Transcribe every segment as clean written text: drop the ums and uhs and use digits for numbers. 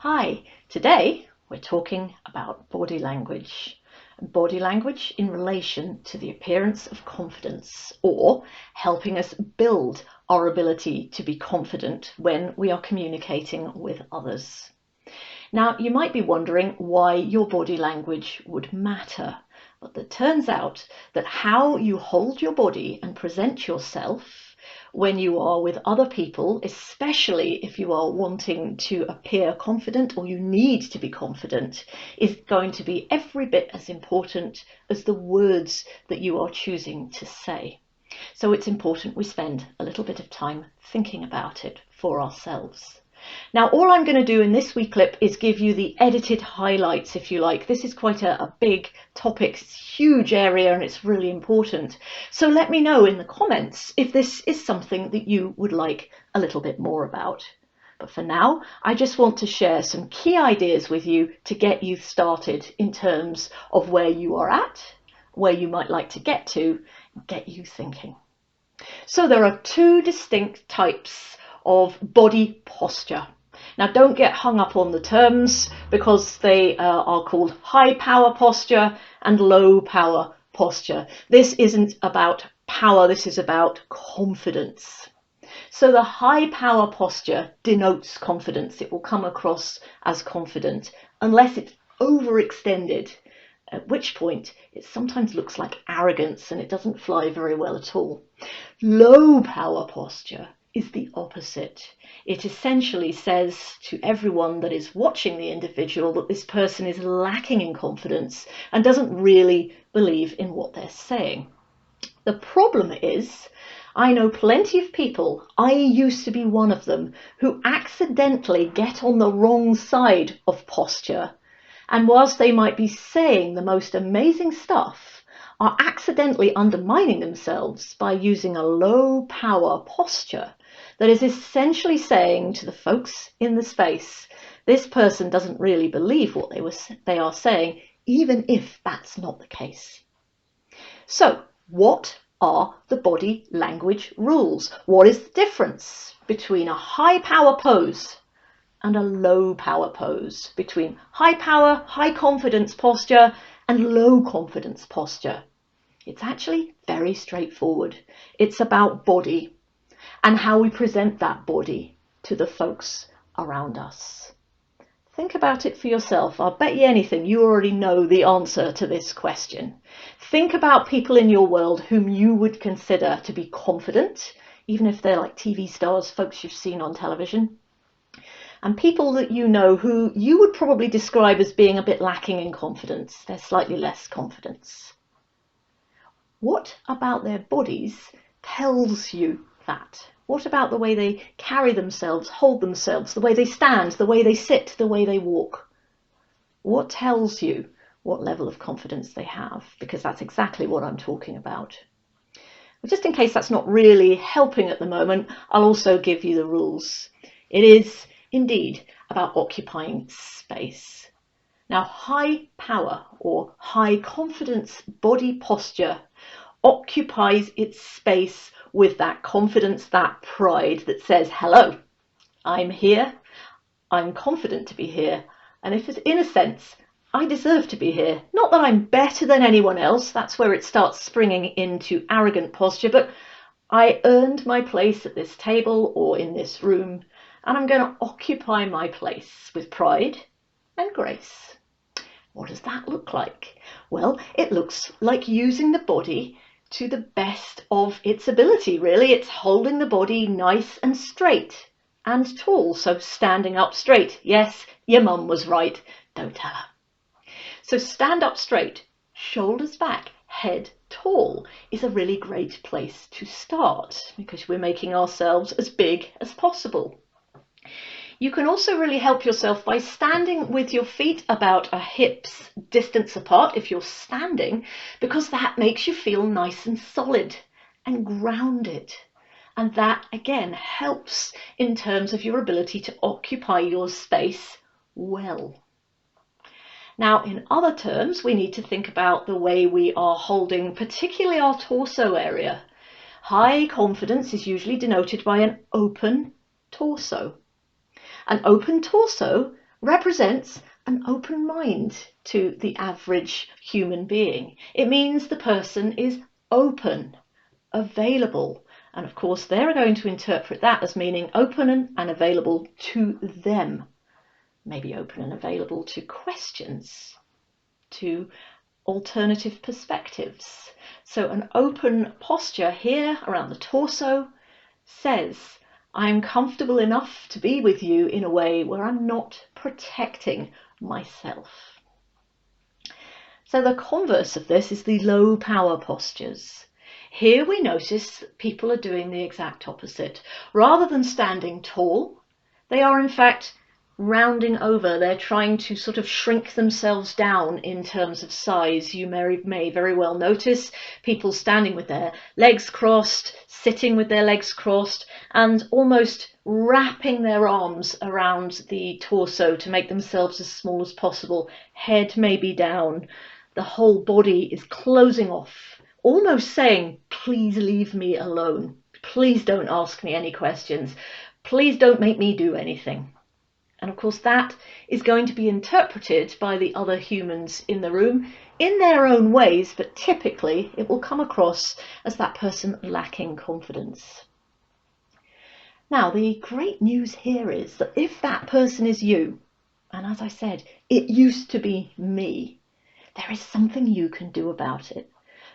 Hi, today we're talking about body language. Body language in relation to the appearance of confidence, or helping us build our ability to be confident when we are communicating with others. Now, you might be wondering why your body language would matter, but it turns out that how you hold your body and present yourself when you are with other people, especially if you are wanting to appear confident or you need to be confident, is going to be every bit as important as the words that you are choosing to say. So it's important we spend a little bit of time thinking about it for ourselves. Now, all I'm going to do in this wee clip is give you the edited highlights, if you like. This is quite a big topic, it's a huge area, and it's really important. So let me know in the comments if this is something that you would like a little bit more about. But for now, I just want to share some key ideas with you to get you started in terms of where you are at, where you might like to get to, and get you thinking. So there are two distinct types of body posture. Now, don't get hung up on the terms because they are called high power posture and low power posture. This isn't about power, this is about confidence. So the high power posture denotes confidence. It will come across as confident unless it's overextended, at which point it sometimes looks like arrogance and it doesn't fly very well at all. Low power posture is the opposite. It essentially says to everyone that is watching the individual that this person is lacking in confidence and doesn't really believe in what they're saying. The problem is, I know plenty of people, I used to be one of them, who accidentally get on the wrong side of posture. And whilst they might be saying the most amazing stuff, are accidentally undermining themselves by using a low power posture that is essentially saying to the folks in the space, this person doesn't really believe what they are saying, even if that's not the case. So what are the body language rules? What is the difference between a high power pose and a low power pose, between high power, high confidence posture and low confidence posture? It's actually very straightforward. It's about body and how we present that body to the folks around us. Think about it for yourself. I'll bet you anything you already know the answer to this question. Think about people in your world whom you would consider to be confident, even if they're like TV stars, folks you've seen on television, and people that you know who you would probably describe as being a bit lacking in confidence. They're slightly less confidence. What about their bodies tells you that? What about the way they carry themselves, hold themselves, the way they stand, the way they sit, the way they walk? What tells you what level of confidence they have? Because that's exactly what I'm talking about. But just in case that's not really helping at the moment, I'll also give you the rules. It is indeed about occupying space. Now, high power or high confidence body posture occupies its space with that confidence, that pride that says, hello, I'm here, I'm confident to be here, and if it's in a sense, I deserve to be here. Not that I'm better than anyone else, that's where it starts springing into arrogant posture, but I earned my place at this table or in this room, and I'm going to occupy my place with pride and grace. What does that look like? Well, it looks like using the body to the best of its ability, really. It's holding the body nice and straight and tall, so standing up straight. Yes, your mum was right, don't tell her. So stand up straight, shoulders back, head tall is a really great place to start because we're making ourselves as big as possible. You can also really help yourself by standing with your feet about a hip's distance apart if you're standing, because that makes you feel nice and solid and grounded. And that again helps in terms of your ability to occupy your space well. Now, in other terms, we need to think about the way we are holding, particularly our torso area. High confidence is usually denoted by an open torso. An open torso represents an open mind to the average human being. It means the person is open, available, and of course they're going to interpret that as meaning open and available to them, maybe open and available to questions, to alternative perspectives. So an open posture here around the torso says, I'm comfortable enough to be with you in a way where I'm not protecting myself. So the converse of this is the low power postures. Here we notice that people are doing the exact opposite. Rather than standing tall, they are in fact rounding over. They're trying to sort of shrink themselves down in terms of size. You may very well notice people standing with their legs crossed, sitting with their legs crossed, and almost wrapping their arms around the torso to make themselves as small as possible. Head may be down. The whole body is closing off, almost saying, please leave me alone. Please don't ask me any questions. Please don't make me do anything. And of course that is going to be interpreted by the other humans in the room in their own ways, but typically it will come across as that person lacking confidence. Now, the great news here is that if that person is you, and as I said, it used to be me, there is something you can do about it.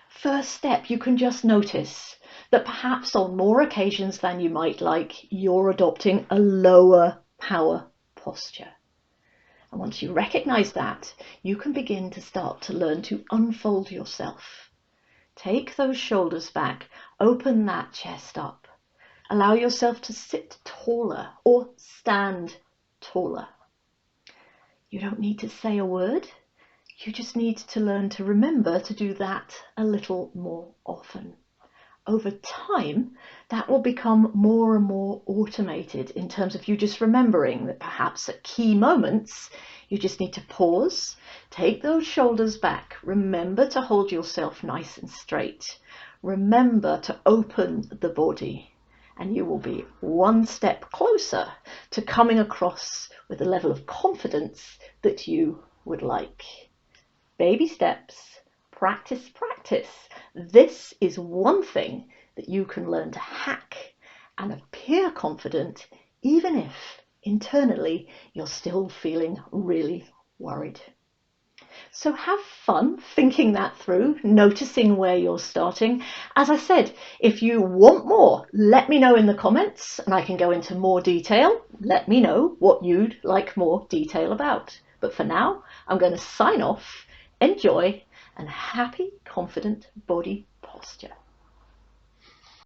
First step, you can just notice that perhaps on more occasions than you might like, you're adopting a lower power posture. And once you recognize that, you can begin to start to learn to unfold yourself. Take those shoulders back, open that chest up, allow yourself to sit taller or stand taller. You don't need to say a word. You just need to learn to remember to do that a little more often. Over time, that will become more and more automated in terms of you just remembering that perhaps at key moments, you just need to pause, take those shoulders back, remember to hold yourself nice and straight, remember to open the body, and you will be one step closer to coming across with the level of confidence that you would like. Baby steps, practice, practice. This is one thing that you can learn to hack and appear confident, even if internally you're still feeling really worried. So have fun thinking that through, noticing where you're starting. As I said, if you want more, let me know in the comments and I can go into more detail. Let me know what you'd like more detail about. But for now, I'm going to sign off. Enjoy and happy, confident body posture.